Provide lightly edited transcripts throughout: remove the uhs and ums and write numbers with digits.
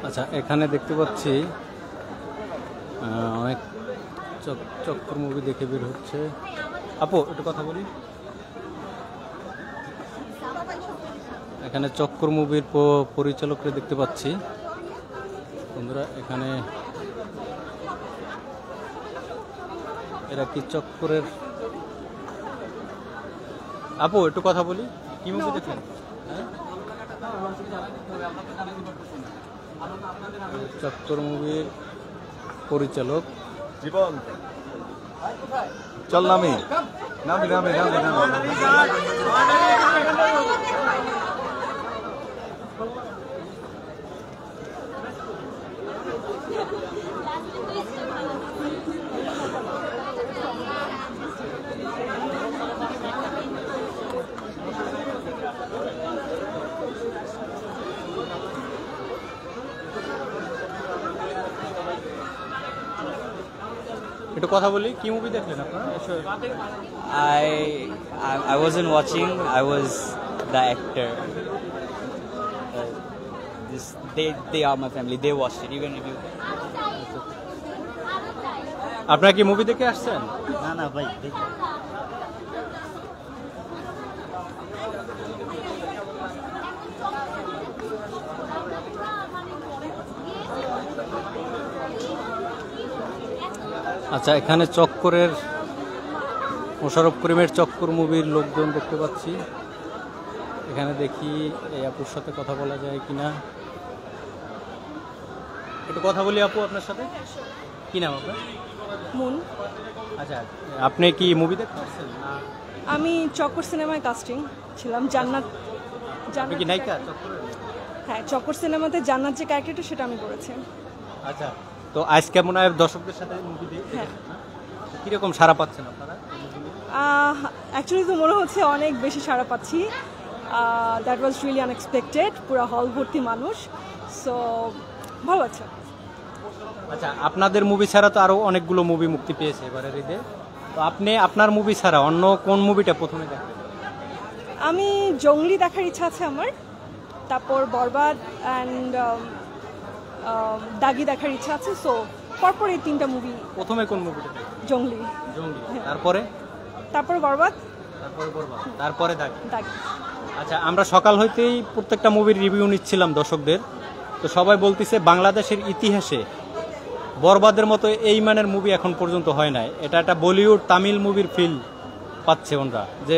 আচ্ছা, এখানে দেখতে পাচ্ছি অনেক চক্কর মুভি দেখে বের হচ্ছে। আপু একটু কথা বলি। এখানে চক্কর মুভির পরিচালকরা দেখতে পাচ্ছি বন্ধুরা। এখানে এরা কি চক্করের? আপু একটু কথা বলি, কি মুভি দেখলেন? চক্কর মুভির পরিচালক জীবন চল নামি নামি নামি নামি নামি একটু কথা বলি, কি মুভি দেখলেন আপনারা? I wasn't watching. I was the actor. They are my family. They watched it. You can review. আপনারা কি মুভি দেখে আসছেন? না না ভাই। আচ্ছা, এখানে চক্করের মোশাররফ করিমের চক্কর মুভির লোকজন দেখতে পাচ্ছি। এখানে দেখি এই আপুর সাথে কথা বলা যায় কিনা। একটু কথা বলি আপু আপনার সাথে। কি নাম আপনার? মুন। আচ্ছা, আপনি কি মুভি দেখতে আসছেন? আমি চক্কর সিনেমায় কাস্টিং ছিলাম। জান্নাত। আপনি কি নায়িকা চক্করের? হ্যাঁ, চক্কর সিনেমাতে জান্নাত যে ক্যারেক্টারটা সেটা আমি করেছি। আচ্ছা, তো আজকে মনে হয় দর্শকদের সাথে মুভি দেখে কিরকম সাড়া পাচ্ছেন আপনারা? অ্যাকচুয়ালি তো মনে হচ্ছে অনেক বেশি সাড়া পাচ্ছি। That was really unexpected. পুরো হল ভর্তি মানুষ, সো ভালো আছে। আচ্ছা, আপনাদের মুভি ছাড়া তো আরো অনেকগুলো মুভি মুক্তি পেয়েছে এবারের ঈদে, তো আপনি আপনার মুভি ছাড়া অন্য কোন মুভিটা প্রথমে দেখবেন? আমি জঙ্গলি দেখার ইচ্ছা আছে আমার, তারপর বরবাদ অ্যান্ড দাগি দেখার ইচ্ছা আছে। সো পরপর এই তিনটা মুভি। প্রথমে কোন মুভিটা? জঙ্গলি। জঙ্গলি, তারপরে বরবাদ, তারপরে দাগি। দাগি। আচ্ছা, আমরা সকাল হইতেই প্রত্যেকটা মুভির রিভিউ নিচ্ছিলাম দর্শকদের, তো সবাই বলতেছে বাংলাদেশের ইতিহাসে বরবাদের মতো এই মানের মুভি এখন পর্যন্ত হয় নাই। এটা একটা বলিউড তামিল মুভির ফিল পাচ্ছে ওনরা, যে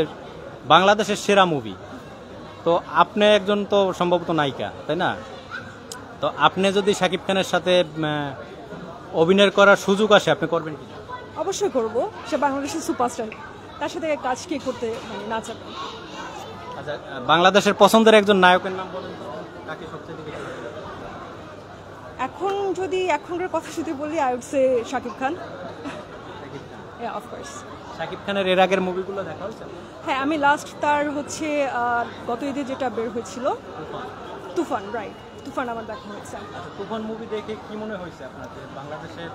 বাংলাদেশের সেরা মুভি। তো আপনি একজন তো সম্ভবত নায়িকা, তাই না? তো আপনি যদি শাকিব খানের সাথে অভিনয় করার সুযোগ আসে, আপনি করবেন কি? অবশ্যই করব। সে বাংলাদেশের সুপারস্টার, তার সাথে কাজ কি করতে না চাবেন? আচ্ছা, বাংলাদেশের পছন্দের একজন নায়কের নাম বলেন তো, কাকে সবচেয়ে বেশি? এখন যদি এখনকার কথা যদি বলি, I would say Shakib Khan. হ্যাঁ, অফকোর্স। শাকিব খানের এর আগের মুভিগুলো দেখা হয়েছে? হ্যাঁ, আমি লাস্ট তার হচ্ছে গত ঈদে যেটা বের হয়েছিল, তুফান। রাইট, তুফান আমার দেখা হয়েছে। তুফান মুভি দেখে কি মনে হয়েছে আপনার? বাংলাদেশের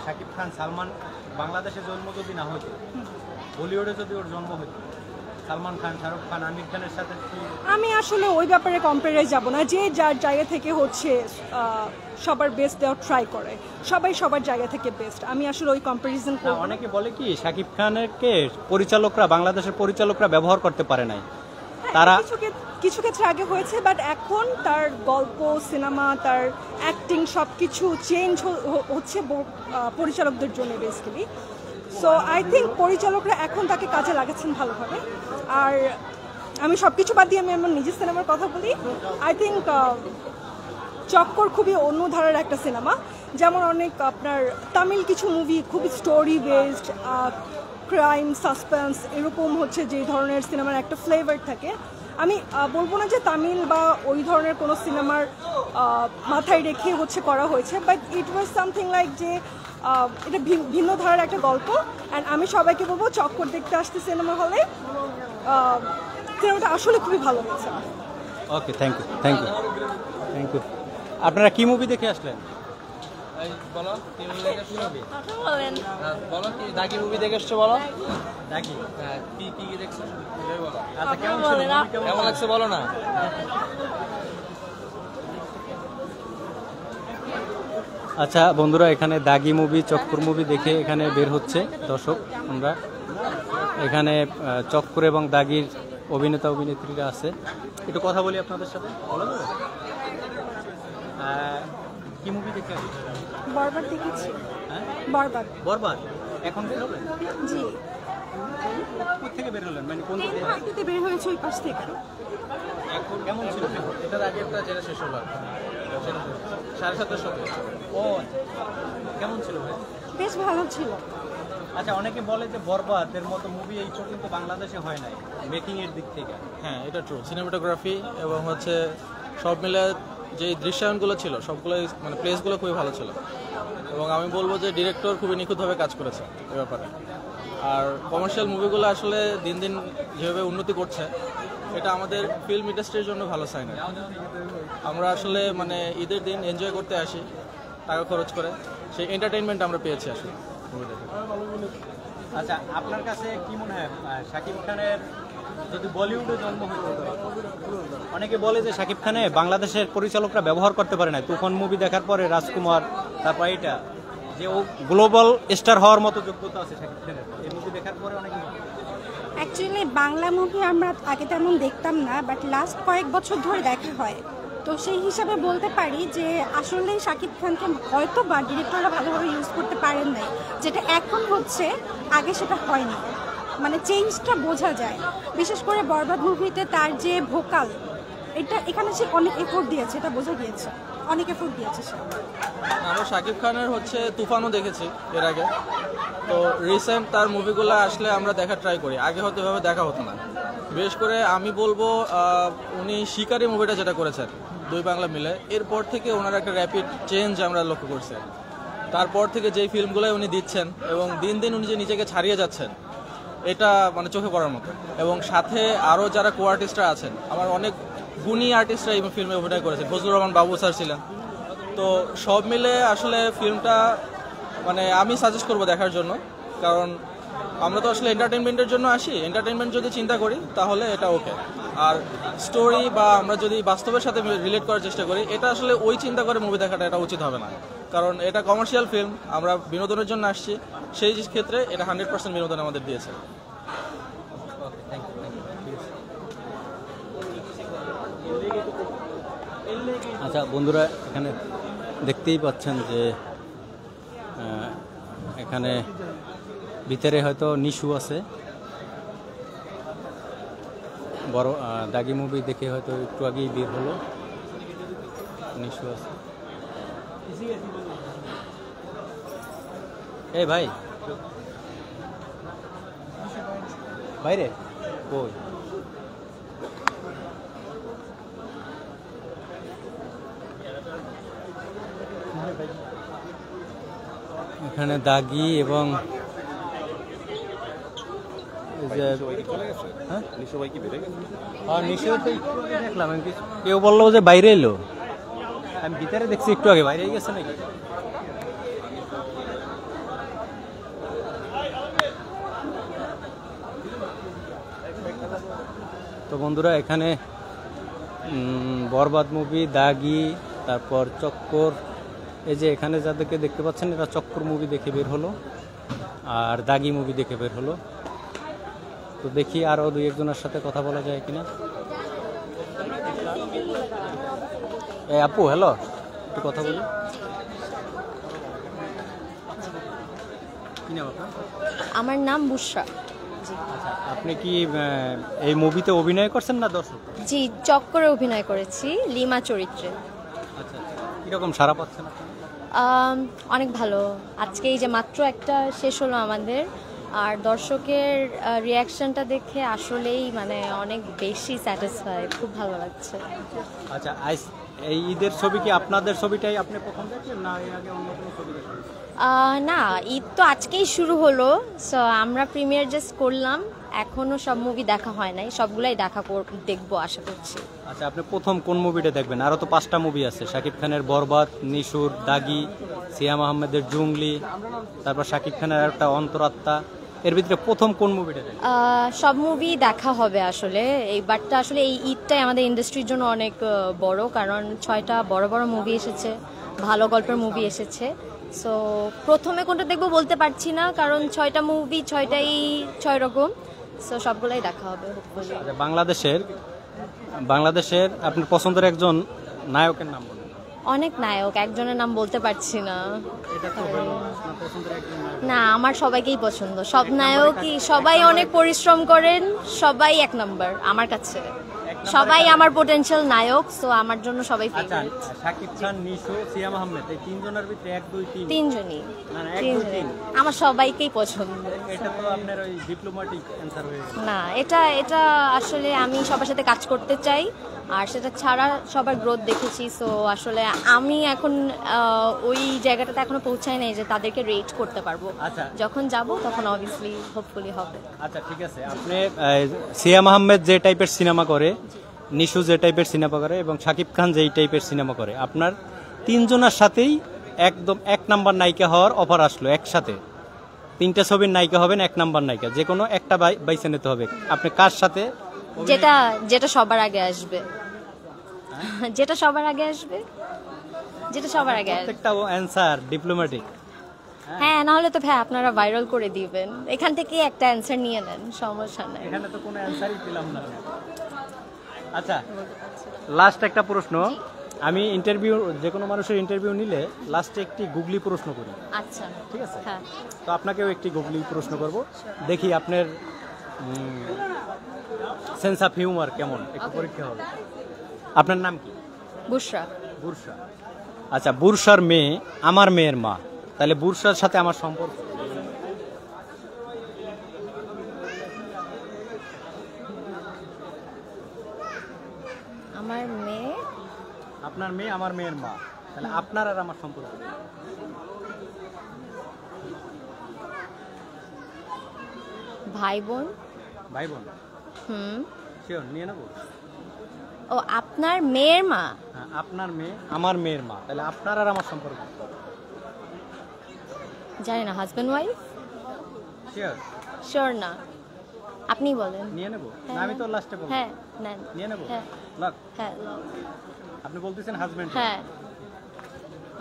শাকিব খান, সালমান, বাংলাদেশে জন্ম যদি না হতো, বলিউডে যদি ওর জন্ম হতো, সালমান খান, শাহরুখ খান, আমির খানের সাথে আমি আসলে ওই ব্যাপারে কম্পেয়ারে যাব না। যে যার জায়গা থেকে হচ্ছে সবার বেস্ট দেওয়ার ট্রাই করে, সবাই সবার জায়গা থেকে বেস্ট। আমি আসলে ওই কম্পারিজন করব না। অনেকে বলে কি শাকিব খানেরকে পরিচালকরা, বাংলাদেশের পরিচালকরা ব্যবহার করতে পারে নাই। তারা কিছু ক্ষেত্রে আগে হয়েছে, বাট এখন তার গল্প, সিনেমা, তার অ্যাক্টিং সবকিছু চেঞ্জ হচ্ছে পরিচালকদের জন্য বেসিক্যালি। সো আই থিঙ্ক পরিচালকরা এখন তাকে কাজে লাগাচ্ছেন ভালোভাবে। আর আমি সবকিছু বাদ দিয়ে আমি আমার নিজের সিনেমার কথা বলি। আই থিঙ্ক চক্কর খুবই অন্য ধারার একটা সিনেমা। যেমন অনেক আপনার তামিল কিছু মুভি খুবই স্টোরি বেসড, ক্রাইম, সাসপেন্স, এরকম হচ্ছে যে ধরনের সিনেমার একটা ফ্লেভার থাকে। আমি বলবো না যে তামিল বা ওই ধরনের কোনো সিনেমার মাথায় রেখে হচ্ছে করা হয়েছে, but it was something like যে এটা ভিন্ন ধারার একটা গল্প। অ্যান্ড আমি সবাইকে বলবো চক্কর দেখতে আসতে সিনেমা হলে। সিনেমাটা আসলে খুবই ভালো হয়েছে। Okay, thank you, thank you, thank you. আপনারা কি মুভি দেখে আসলেন? বলো, কি মুভি দেখে আসছো? বলো, কি দাগি মুভি দেখে আসছো? বলো, দাগি। হ্যাঁ, কি কি দেখছো? বলো। আচ্ছা, কেমন লাগছে বলো না। আচ্ছা বন্ধুরা, এখানে দাগি মুভি, চক্কর মুভি দেখে এখানে বের হচ্ছে দর্শক। আমরা এখানে চক্কর এবং দাগির অভিনেতা অভিনেত্রীরা আছে, একটু কথা বলি আপনাদের সাথে, বলা যাবে? কি মুভি দেখে আসছেন? বরবাদ দেখেছি। হ্যাঁ, বরবাদ। বরবাদ এখন বের হলেন? জি, কোথা থেকে বের হলেন, মানে কোন দিকে? মার্কেটে বের হয়েছে ওই পাশ থেকে। এখন কেমন ছিল? এটার আগে একটা জেনে শেষ হলো 7:30 ও কেমন ছিল ভাই? বেশ ভালো ছিল। আচ্ছা, অনেকে বলে যে বরবাদের মতো মুভি এই পর্যন্ত বাংলাদেশে হয় নাই মেকিং এর দিক থেকে। হ্যাঁ, এটা ট্রু। সিনেমাটোগ্রাফি এবং হচ্ছে সব মিলে যে দৃশ্যায়নগুলো ছিল সবগুলোই, মানে প্লেসগুলো খুবই ভালো ছিল, এবং আমি বলবো যে ডিরেক্টর খুবই নিখুঁতভাবে কাজ করেছে এ ব্যাপারে। আর কমার্শিয়াল মুভিগুলো আসলে দিন দিন যেভাবে উন্নতি করছে, এটা আমাদের ফিল্ম ইন্ডাস্ট্রির জন্য ভালো সাইন। আমরা আসলে মানে ঈদের দিন এনজয় করতে আসি টাকা খরচ করে, সেই এন্টারটেইনমেন্ট আমরা পেয়েছি আসলে মুভি দেখে। আচ্ছা, আপনার কাছে কি মনে হয় শাকিব খানের যদি বলিউডে জন্ম হতো? অনেকে বলে যে শাকিব খানে বাংলাদেশের পরিচালকরা ব্যবহার করতে পারে না। তুফান মুভি দেখার পরে রাজকুমার, তারপর এটা যে ও গ্লোবাল স্টার হওয়ার মতো যোগ্যতা আছে শাকিব খানের, এই মুভি দেখার পরে অনেকে। অ্যাকচুয়ালি বাংলা মুভি আমরা আগে তেমন দেখতাম না, বাট লাস্ট কয়েক বছর ধরে দেখা হয়। তো সেই হিসাবে বলতে পারি যে আসলে শাকিব খানকে হয়তো বা ডিরেক্টররা ভালোভাবে ইউজ করতে পারেন নাই, যেটা এখন হচ্ছে, আগে সেটা হয়নি। মানে চেঞ্জটা বোঝা যায়। বিশেষ করে বরবাদ মুভিতে তার যে ভোকাল, এটা এখানে সে অনেক এফোর্ট দিয়েছে, এটা বোঝা গিয়েছে, অনেক এফোর্ট দিয়েছে সে। আমরা শাকিব খানের হচ্ছে তুফানও দেখেছি এর আগে, তো রিসেন্ট তার মুভিগুলো আসলে আমরা দেখার ট্রাই করি, আগে হয়তো এভাবে দেখা হতো না। বিশেষ করে আমি বলবো উনি শিকারি মুভিটা যেটা করেছেন দুই বাংলা মিলে, এরপর থেকে ওনার একটা র্যাপিড চেঞ্জ আমরা লক্ষ্য করছি। তারপর থেকে যেই ফিল্মগুলো উনি দিচ্ছেন এবং দিন দিন উনি যে নিজেকে ছাড়িয়ে যাচ্ছেন, এটা মানে চোখে পড়ার মতো। এবং সাথে আরও যারা কো আর্টিস্টরা আছেন, আমার অনেক গুণী আর্টিস্টরা এই ফিল্মে অভিনয় করেছেন, ফজলুর রহমান বাবু স্যার ছিলেন। তো সব মিলে আসলে ফিল্মটা মানে আমি সাজেস্ট করবো দেখার জন্য, কারণ আমরা তো আসলে এন্টারটেনমেন্টের জন্য আসি, এন্টারটেনমেন্ট যদি চিন্তা করি তাহলে এটা ওকে। আর স্টোরি বা আমরা যদি বাস্তবের সাথে রিলেট করার চেষ্টা করি, এটা আসলে ওই চিন্তা করে মুভি দেখাটা এটা উচিত হবে না, কারণ এটা কমার্শিয়াল ফিল্ম, আমরা বিনোদনের জন্য আসছি, সেই ক্ষেত্রে এটা 100% বিনোদন আমাদের দিয়েছে। আচ্ছা বন্ধুরা, এখানে দেখতেই পাচ্ছেন যে এখানে ভিতরে হয়তো নিশু আছে, বড় দাগি মুভি দেখে হয়তো একটু আগেই বের হলো, নিশু আছে। এই ভাই বাইরে কই? এখানে দাগি এবং দেখলাম কেউ বললো যে বাইরে এলো, আমি ভিতরে দেখছি একটু আগে, বাইরে গেছে নাকি? তো বন্ধুরা, এখানে বরবাদ মুভি, দাগি, তারপর চক্কর, এই যে এখানে যাদেরকে দেখতে পাচ্ছেন এরা চক্কর মুভি দেখে বের হলো আর দাগি মুভি দেখে বের হলো। তো দেখি আরও দুই একজনের সাথে কথা বলা যায় কিনা। এই আপু, হ্যালো, একটু কথা বলি। কি নাম আপনার? আমার নাম বুশরা। আচ্ছা, আপনি কি এই মুভিতে অভিনয় করছেন না দর্শক? জি, চক্করে অভিনয় করেছি লিমা চরিত্রে। আচ্ছা, কিরকম সাড়া পাচ্ছেন আপনি? অনেক ভালো। আজকে এই যে মাত্র একটা শেষ হলো আমাদের, আর দর্শকের রিয়াকশনটা দেখে আসলেই মানে অনেক বেশি স্যাটিসফাই, খুব ভালো লাগছে। আচ্ছা, এই ঈদের ছবি কি আপনাদের ছবিটাই আপনি প্রথম দেখলেন না এর আগে অন্য কোনো ছবি দেখলেন? না, ঈদ তো আজকেই শুরু হলো, সো আমরা প্রিমিয়ার জাস্ট করলাম, এখনো সব মুভি দেখা হয় নাই, সবগুলাই দেখবো আশা করছি। আচ্ছা, আপনি প্রথম কোন মুভিটা দেখবেন? আরও তো 5টা মুভি আছে, শাকিব খানের বরবাদ, নিশুর, দাগি, সিয়াম আহমেদের জুংলি, তারপর শাকিব খানের একটা অন্তরাত্মা, এর ভিতরে প্রথম কোন মুভিটা দেখেন? সব মুভি দেখা হবে আসলে। এইবারটা আসলে এই ঈদটাই আমাদের ইন্ডাস্ট্রির জন্য অনেক বড়, কারণ 6টা বড় বড় মুভি এসেছে, ভালো গল্পের মুভি এসেছে। সো প্রথমে কোনটা দেখবো বলতে পারছি না, কারণ 6টা মুভি 6টাই 6 রকম। সো সবগুলাই দেখা হবে hopefully। আচ্ছা, বাংলাদেশের আপনার পছন্দের একজন নায়কের নাম বলুন। অনেক নায়ক, একজনের নাম বলতে পারছি না। এটা তো হলো আপনার পছন্দের একজন নায়ক। না, আমার সবাইকেই পছন্দ, সব নায়কই, সবাই অনেক পরিশ্রম করেন, সবাই এক নাম্বার আমার কাছে, সবাই আমার পোটেনশিয়াল নায়ক। সো আমার জন্য সবাই আচ্ছা, ফেভারিট। শাকিব খান, নিশো, সিয়াম আহমেদ, এই তিনজনের ভিতরে 1 2 3 তিনজনই, না, 1 2 তিনজনই 3 আমার সবাইকেই পছন্দ। এটা তো আপনার ওই ডিপ্লোম্যাটিক অ্যানসার হয়ে গেছে। না, এটা আসলে আমি সবার সাথে কাজ করতে চাই, আর সেটা ছাড়া সবার গ্রোথ দেখেছি। সো আসলে আমি এখন ওই জায়গাটাতে এখনো পৌঁছাই নাই যে তাদেরকে রেট করতে পারবো। আচ্ছা। যখন যাব তখন অবভিয়াসলি হোপফুলি হবে। আচ্ছা, ঠিক আছে। আপনি সিয়াম আহমেদ যে টাইপের সিনেমা করে, নিশু যে টাইপের সিনেমা করে এবং শাকিব খান যেই টাইপের সিনেমা করে, আপনার তিনজনের সাথেই একদম 1 নাম্বার নায়িকা হওয়ার অফার আসলো। একসাথে 3টা ছবির নায়িকা হবেন, 1 নাম্বার নায়িকা, যে কোনো একটা বাইছে নিতে হবে। আপনি কার সাথে? যেটা সবার আগে আসবে, যেটা সবার আগে আসবে, যেটা সবার আগে আসবে। প্রত্যেকটা অ্যানসার ডিপ্লোম্যাটিক। হ্যাঁ, না হলে তো ভাই আপনারা ভাইরাল করে দিবেন, এখান থেকে একটা অ্যান্সার নিয়ে নেন, সমস্যা নাই। এখানে তো কোনো অ্যানসারই পেলাম না। আচ্ছা, লাস্ট একটা প্রশ্ন। আমি ইন্টারভিউ, যে কোনো মানুষের ইন্টারভিউ নিলে লাস্টে একটি গুগলি প্রশ্ন করি, আচ্ছা, ঠিক আছে? হ্যাঁ। তো আপনাকেও একটি গুগলি প্রশ্ন করব, দেখি আপনার সেন্স অফ হিউমার কেমন, একটু পরীক্ষা হবে। আপনার নাম কি? বুশরা। বুরসা। আচ্ছা, বুরসার মেয়ে আমার মেয়ের মা, তাহলে বুরসার সাথে আমার সম্পর্ক? আমার মেয়ে, আপনার মেয়ে আমার মেয়ের মা, তাহলে আপনার আর আমার সম্পর্ক? ভাই বোন। ভাই বোন? শিওর নিয়ে নেবো? ও, আপনার মেয়ের মা? হ্যাঁ, আপনার মেয়ে আমার মেয়ের মা, তাহলে আপনার আর আমার সম্পর্ক? জানি না, হাজব্যান্ড ওয়াইফ? শিওর? শিওর না, আপনি বলেন। নিয়ে নেবো হ্যাঁ, না? আমি তো লাস্টে বলবো। হ্যাঁ, নেন। নিয়ে নেবো? হ্যাঁ, লাগ। হ্যাঁ, আপনি বলতেছেন হাজবেন্ড? হ্যাঁ।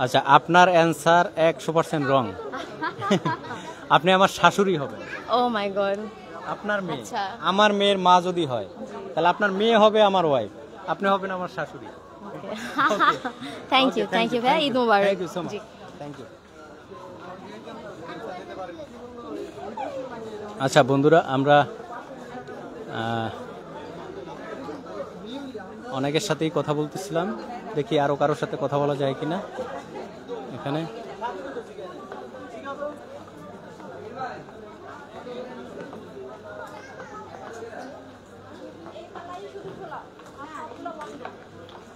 আচ্ছা, আপনার অ্যান্সার 100% রং। আপনি আমার শাশুড়ি হবেন। ও মাই গড। আপনার মেয়ে আচ্ছা। আমার মেয়ের মা যদি হয়, তাহলে আপনার মেয়ে হবে আমার ওয়াইফ, আপনি হবেন আমার শাশুড়ি। থ্যাংক ইউ ভাই, ঈদ মোবারক। Thank you so much. জি। Thank you. আচ্ছা বন্ধুরা, আমরা অনেকের সাথেই কথা বলতেছিলাম, দেখি আরো কারোর সাথে কথা বলা যায় কিনা এখানে।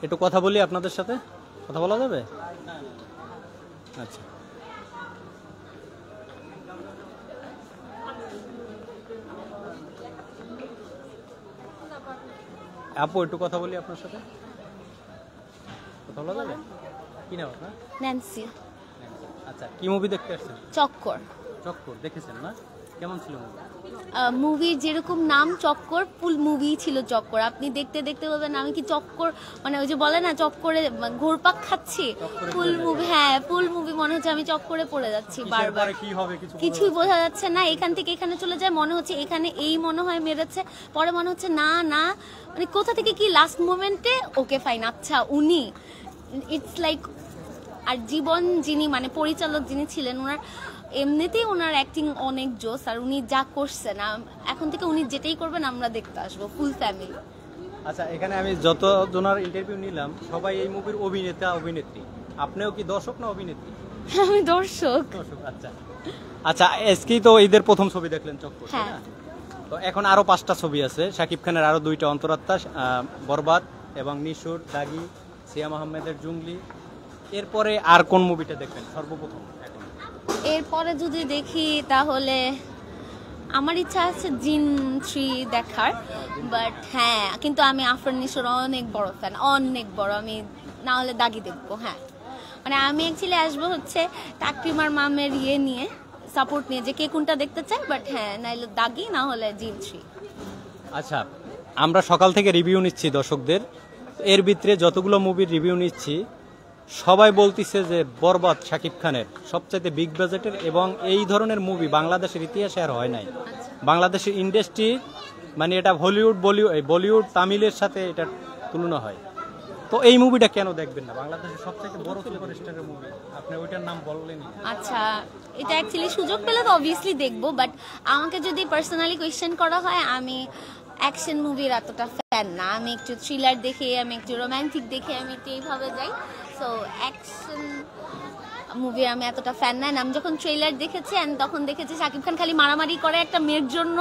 একটু কথা বলি, আপনাদের সাথে কথা বলা যাবে? আচ্ছা, আপু একটু কথা বলি আপনার সাথে, কথা বলা যাবে? কি নাম আপনার? ন্যান্সি। আচ্ছা, কি মুভি দেখতে আসছেন? চক্কর। চক্কর দেখেছেন না? কেমন ছিল মুভি? মুভির যেরকম নাম চক্কর, ফুল মুভি ছিল চক্কর। আপনি দেখতে দেখতে বলবেন আমি কি চক্কর, মানে ওই যে বলে না চক্করে ঘুরপাক খাচ্ছি, ফুল মুভি। হ্যাঁ, ফুল মুভি মনে হচ্ছে আমি চক্করে পড়ে যাচ্ছি বারবার, কি হবে কিছুই বোঝা যাচ্ছে না। এখান থেকে এখানে চলে যায়, মনে হচ্ছে এখানে এই মনে হয় মেরেছে, পরে মনে হচ্ছে না না, মানে কোথা থেকে কি লাস্ট মোমেন্টে ওকে ফাইন, আচ্ছা উনি, ইটস লাইক। আর জীবন যিনি মানে পরিচালক যিনি ছিলেন, ওনার এমনিতেই ওনার অ্যাক্টিং অনেক জোস, আর উনি যা করছেন এখন থেকে উনি যেটাই করবেন আমরা দেখতে আসবো ফুল ফ্যামিলি। আচ্ছা, এখানে আমি যতজনের ইন্টারভিউ নিলাম সবাই এই মুভির অভিনেতা অভিনেত্রী, আপনিও কি দর্শক না অভিনেত্রী? আমি দর্শক। আচ্ছা আচ্ছা, আজকেই তো ঈদের প্রথম ছবি দেখলেন চক্কর, তাই হ্যাঁ। না? তো এখন আরো 5টা ছবি আছে, শাকিব খানের আরো 2টা অন্তরাত্মা, বরবাদ এবং নিশুর, দাগি, সিয়াম আহমেদের জুংলি। এরপরে আর কোন মুভিটা দেখবেন সর্বপ্রথম? এরপরে যদি দেখি তাহলে আমার ইচ্ছা আছে জিন 3 দেখার, বাট হ্যাঁ, কিন্তু আমি আফরান নিশোর অনেক বড় ফ্যান, অনেক বড়। আমি না হলে দাগি দেখবো। হ্যাঁ, মানে আমি অ্যাকচুয়ালি আসবো হচ্ছে তাকরিমার মামের ইয়ে নিয়ে, সাপোর্ট নিয়ে যে কে কোনটা দেখতে চায়, বাট হ্যাঁ নাইলে দাগি না হলে জিল 3। আচ্ছা, আমরা সকাল থেকে রিভিউ নিচ্ছি দর্শকদের, এর ভিতরে যতগুলো মুভির রিভিউ নিচ্ছি সবাই বলতিছে যে বরবাদ শাকিব খানের সবচাইতে বিগ বাজেটের, এবং এই ধরনের মুভি বাংলাদেশের ইতিহাসে আর হয় নাই। বাংলাদেশের ইন্ডাস্ট্রি মানে এটা বলিউড তামিলের সাথে এটা তুলনা হয়। তো এই মুভিটা কেন দেখবেন না? বাংলাদেশের সবচেয়ে বড় সুপারস্টারের মুভি, আপনি ওইটার নাম বললেনই। আচ্ছা, এটা অ্যাকচুয়ালি সুযোগ পেলে তো অবভিয়াসলি দেখবো, বাট আমাকে যদি পার্সোনালি কোয়েশ্চেন করা হয়, আমি অ্যাকশন মুভির এতটা ফ্যান না। আমি একটু থ্রিলার দেখে, আমি একটু রোমান্টিক দেখে, আমি একটু এইভাবে যাই। সো অ্যাকশন মুভির আমি এতটা ফ্যান না। আমি যখন ট্রেলার দেখেছি তখন দেখেছি শাকিব খান খালি মারামারি করে একটা মেয়ের জন্য,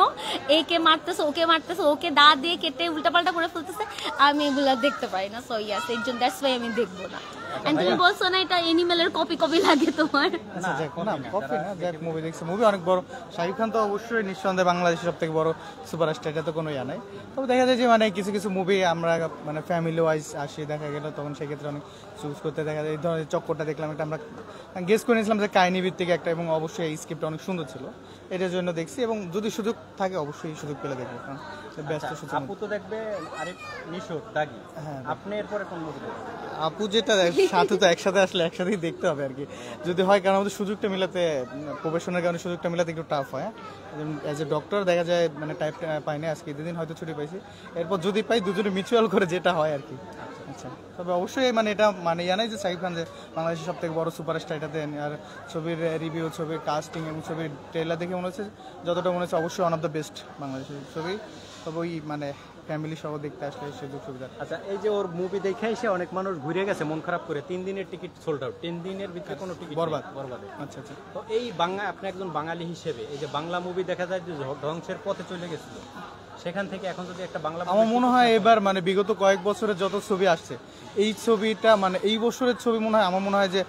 একে মারতেছে, ওকে মারতেছে, ওকে দা দিয়ে কেটে উল্টাপাল্টা করে ফেলতেছে। আমি এগুলা দেখতে পারি না। সো ইয়াস, এর জন্য দ্যাটস ওয়াই আমি দেখবো না। এন্ড তুমি বলছো না এটা এনিমেলের কপি লাগে তোমার? আচ্ছা যাক, না কপি না, যাক মুভি দেখছি, মুভি অনেক বড়। শাকিব খান তো অবশ্যই নিঃসন্দেহে বাংলাদেশের সব থেকে বড় সুপারস্টার, এটা তো কোনো ইয়া নাই। তবে দেখা যায় যে মানে কিছু কিছু মুভি আমরা মানে ফ্যামিলি ওয়াইজ আসি, দেখা গেল তখন সেক্ষেত্রে অনেক চুজ করতে দেখা যায়। এই ধরনের চক্করটা দেখলাম, এটা আমরা গেস করে নিয়েছিলাম যে কাহিনী ভিত্তিক একটা, এবং অবশ্যই এই স্ক্রিপ্টটা অনেক সুন্দর ছিল, এটার জন্য দেখছি। এবং যদি সুযোগ থাকে অবশ্যই সুযোগ পেলে দেখবো, কারণ ব্যস্ত সুযোগ। আপু তো দেখবে আরেক নিশোর দাগি, হ্যাঁ, আপনি এরপরে কোন মুভি দেখবেন? আপু যেটা সাথে তো একসাথে আসলে একসাথেই দেখতে হবে আর কি, যদি হয়। কারণ আমাদের সুযোগটা মিলাতে, প্রফেশনের কারণে সুযোগটা মিলাতে একটু টাফ হয়। অ্যাজ এ ডক্টর দেখা যায় মানে টাইপ পাই না, আজকে দুদিন হয়তো ছুটি পাইছি, এরপর যদি পাই দুজনে মিউচুয়াল করে যেটা হয় আর কি। আচ্ছা, তবে অবশ্যই মানে এটা মানে জানাই যে শাকিব খান যে বাংলাদেশের সব থেকে বড় সুপারস্টার, এটা দেন। আর ছবির রিভিউ, ছবির কাস্টিং এবং ছবির ট্রেলার দেখে মনে হচ্ছে, যতটা মনে হচ্ছে অবশ্যই ওয়ান অফ দ্য বেস্ট বাংলাদেশের ছবি। তবে ওই মানে ফ্যামিলি সহ দেখতে আসলে সুযোগ সুবিধা। আচ্ছা, এই যে ওর মুভি দেখে এসে অনেক মানুষ ঘুরে গেছে মন খারাপ করে, 3 দিনের টিকিট সোল্ড আউট, 3 দিনের ভিতরে কোনো টিকিট বরবাদে। আচ্ছা আচ্ছা, তো এই আপনি একজন বাঙালি হিসেবে এই যে বাংলা মুভি দেখা যায় যে ধ্বংসের পথে চলে গেছিল, সেখান থেকে এখন যদি একটা বাংলা, আমার মনে হয় এবার মানে বিগত কয়েক বছরের যত ছবি আসছে, এই ছবিটা মানে এই বছরের ছবি মনে হয়, আমার মনে হয় যে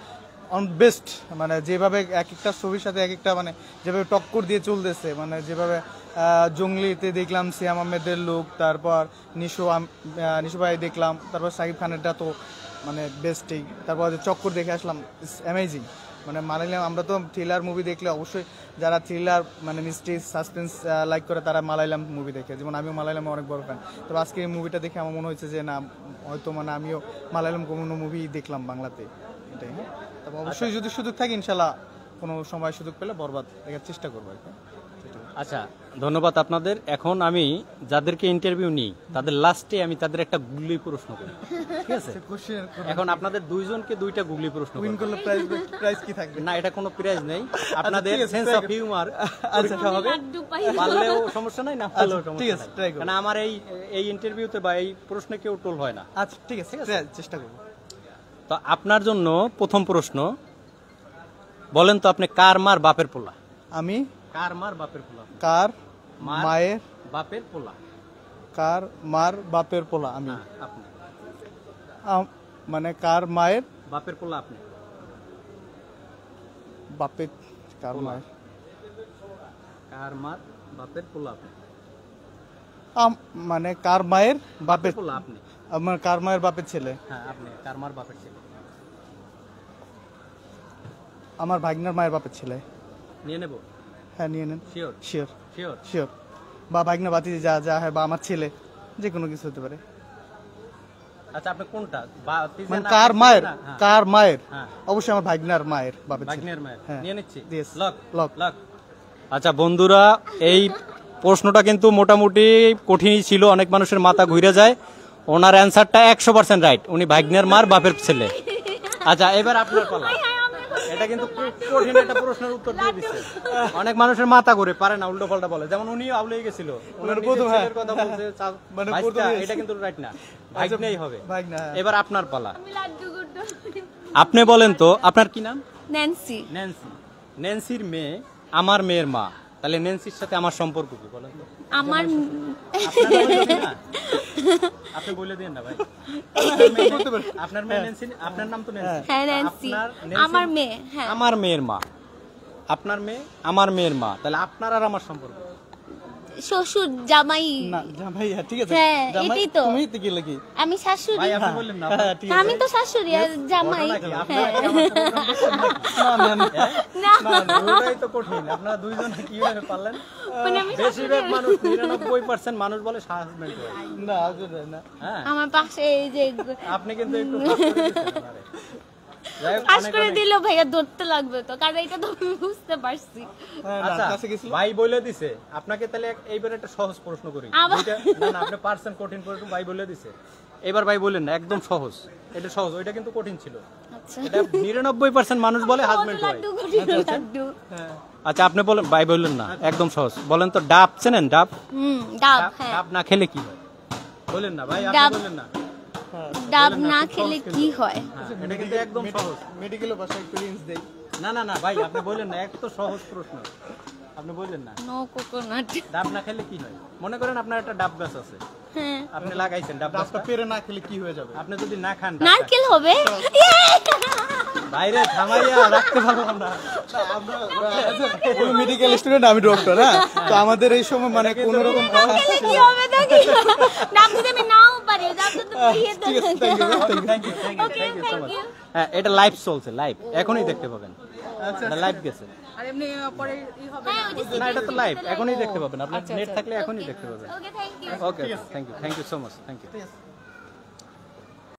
অন বেস্ট। মানে যেভাবে এক একটা ছবির সাথে এক একটা মানে যেভাবে টক্কর দিয়ে চলতেছে, মানে যেভাবে জঙ্গলিতে দেখলাম সিয়াম আহমেদের লুক, তারপর নিশো ভাই দেখলাম, তারপর শাকিব খানেরটা তো মানে বেস্টই, তারপর চক্কর দেখে আসলাম, ইটস অ্যামেজিং। মানে মালায়ালাম, আমরা তো থ্রিলার মুভি দেখলে অবশ্যই যারা থ্রিলার মানে মিস্ট্রি সাসপেন্স লাইক করে তারা মালায়ালাম মুভি দেখে, যেমন আমিও মালায়ালামে অনেক বড় ফ্যান। তবে আজকে এই মুভিটা দেখে আমার মনে হয়েছে যে না, হয়তো মানে আমিও মালায়ালাম কোনো মুভি দেখলাম বাংলাতে, এটাই। হ্যাঁ, তবে অবশ্যই যদি সুযোগ থাকে ইনশাল্লাহ কোনো সময় সুযোগ পেলে বরবাদ দেখার চেষ্টা করবো আর কি। আচ্ছা, ধন্যবাদ আপনাদের। এখন আমি যাদেরকে ইন্টারভিউ নিই তাদের লাস্টে আমি তাদের একটা গুগলি প্রশ্ন করি, ঠিক আছে? এখন আপনাদের দুইজনকে দুইটা গুগলি প্রশ্ন উইন করলে প্রাইজ কি থাকবে? না, এটা কোনো প্রাইজ নেই, আপনাদের সেন্স অফ হিউমার পরীক্ষা হবে। পারলেও সমস্যা নাই, না পারলেও সমস্যা নাই, কারণ আমার এই ইন্টারভিউতে বা এই প্রশ্নে কেউ টোল হয় না। আচ্ছা ঠিক আছে, চেষ্টা করবো। তো আপনার জন্য প্রথম প্রশ্ন, বলেন তো আপনি কার মার বাপের পোলা? আমি কার মার বাপের পোলা? কার মায়ের বাপের পোলা? কার মার বাপের পোলা? আমি। আপনি মানে কার মায়ের বাপের পোলা? আপনি বাপের কার মায়ের কার মার বাপের পোলা? আপনি মানে কার মায়ের বাপের পোলা? আপনি আমার কার মায়ের বাপের ছেলে? হ্যাঁ, আপনি কার মার বাপের ছেলে? আমার ভাগনার মায়ের বাপের ছেলে। নিয়ে নেব? হ্যাঁ, নিয়ে নেন। শিওর? Sure sure? শিওর। বা ভাগনা বাতিজি যা যা হয়, বা আমার ছেলে, যে কোনো কিছু হতে পারে। আচ্ছা, আপনি কোনটা? মানে কার মায়ের? হ্যাঁ। কার মায়ের? হ্যাঁ, অবশ্যই আমার ভাগনার মায়ের বাপের ছেলে। ভাগ্নের মায়ের। হ্যাঁ, নিয়ে নিচ্ছি। Yes. Lock lock lock. আচ্ছা বন্ধুরা, এই প্রশ্নটা কিন্তু মোটামুটি কঠিনই ছিল, অনেক মানুষের মাথা ঘুরে যায়। ওনার অ্যান্সারটা 100% রাইট, উনি ভাগ্নের মার বাপের ছেলে। আচ্ছা, এবার আপনার পালা। এটা কিন্তু খুব কঠিন একটা প্রশ্নের উত্তর দিয়ে দিচ্ছে, অনেক মানুষের মাথা ঘুরে পারে না, উল্টো পাল্টা বলে, যেমন উনি আউলে গেছিল, ওনার নিজের ছেলের কথা বলছে, মানে এটা কিন্তু রাইট না, ভাগ্নেই হবে। এবার আপনার পালা। আপনি বলেন তো, আপনার কি নাম? ন্যান্সি। ন্যান্সি। ন্যান্সির মেয়ে আমার মেয়ের মা, তাহলে ন্যান্সির সাথে আমার সম্পর্ক কি বলেন তো? আমার আপনি বলে দিন না ভাই। আপনার মেয়ে ন্যান্সি, আপনার নাম তো ন্যান্সি। হ্যাঁ, ন্যান্সি আমার মেয়ে। হ্যাঁ, আমার মেয়ের মা। আপনার মেয়ে আমার মেয়ের মা, তাহলে আপনার আর আমার সম্পর্ক শ্বশুর জামাই না ভাইয়া ঠিক আছে হ্যাঁ, জামাই, এটাই তো। তুমি তো কি লাগি আমি শাশুড়ি ভাই আপনি বললেন না হ্যাঁ, ঠিক আছে। আমি তো শাশুড়ি আর জামাই ঘটনা কি? হ্যাঁ। না না না না ওটাই তো কঠিন আপনারা দুইজন কিভাবে পারলেন মানে আমি বেশিরভাগ মানুষ 99% মানুষ বলে হাজবেন্ড না আসলে না হ্যাঁ আমার পাশে এই যে আপনি কিন্তু একটু ফাঁস করে দিচ্ছেন আমারে। যাই হোক, পাশ অনেক করে অনেক- দিলেও ভাইয়া ধরতে লাগবে তো কারণ এটা তো আমি বুঝতে পারছি হ্যাঁ, না, আচ্ছা কাছে গেছিল ভাই বলে দিছে আপনাকে তাহলে এইবার একটা সহজ প্রশ্ন করি আবার? না না আপনি পারছেন কঠিন প্রশ্ন ভাই বলে দিছে এবার ভাই বললেন না একদম সহজ এটা সহজ ওইটা কিন্তু কঠিন ছিল আচ্ছা এটা 99% মানুষ বলে হাজবেন্ড হয় লাড্ডু গুটি লাড্ডু আচ্ছা আপনি বলেন ভাই বললেন না একদম সহজ বলেন তো ডাব চেনেন ডাব ডাব হ্যাঁ ডাব না খেলে কি হয় বলেন না ভাই আপনি ডাব। বলেন না ডাব না খেলে কি হয় হ্যাঁ, এটা কিন্তু একদম সহজ মেডিকেলের ভাষায় একটু রেঞ্জ দেই না না না ভাই আপনি বললেন না এত সহজ প্রশ্ন আপনি বললেন না নো কোকোনাট ডাব না খেলে কি হয় মনে করেন আপনার একটা ডাব গাছ আছে হ্যাঁ আপনি লাগাইছেন ডাব গাছটা ডাবটা পেরে না খেলে কি হয়ে যাবে আপনি যদি না খান ডাবটা, নারকেল হবে বাইরে থামাইয়া রাখতে পারলাম না তুমি মেডিকেল স্টুডেন্ট আমি ডক্টর হ্যাঁ তো আমাদের এই সময় মানে কোন রকম নারকেলে কি হবে দেখি ডাব যদি আমি নাও পারি ডাব তো দিয়ে ঠিক আছে thank you thank you thank you okay thank you so thank much you হ্যাঁ এটা লাইভ চলছে লাইভ এখনই দেখতে পাবেন এটা লাইভ গেছে আর এমনি পরে হবে হ্যাঁ ওই যে না এটা তো লাইভ এখনই দেখতে পাবেন আপনার নেট থাকলে এখনই দেখতে পাবেন okay thank you okay thank you so much thank you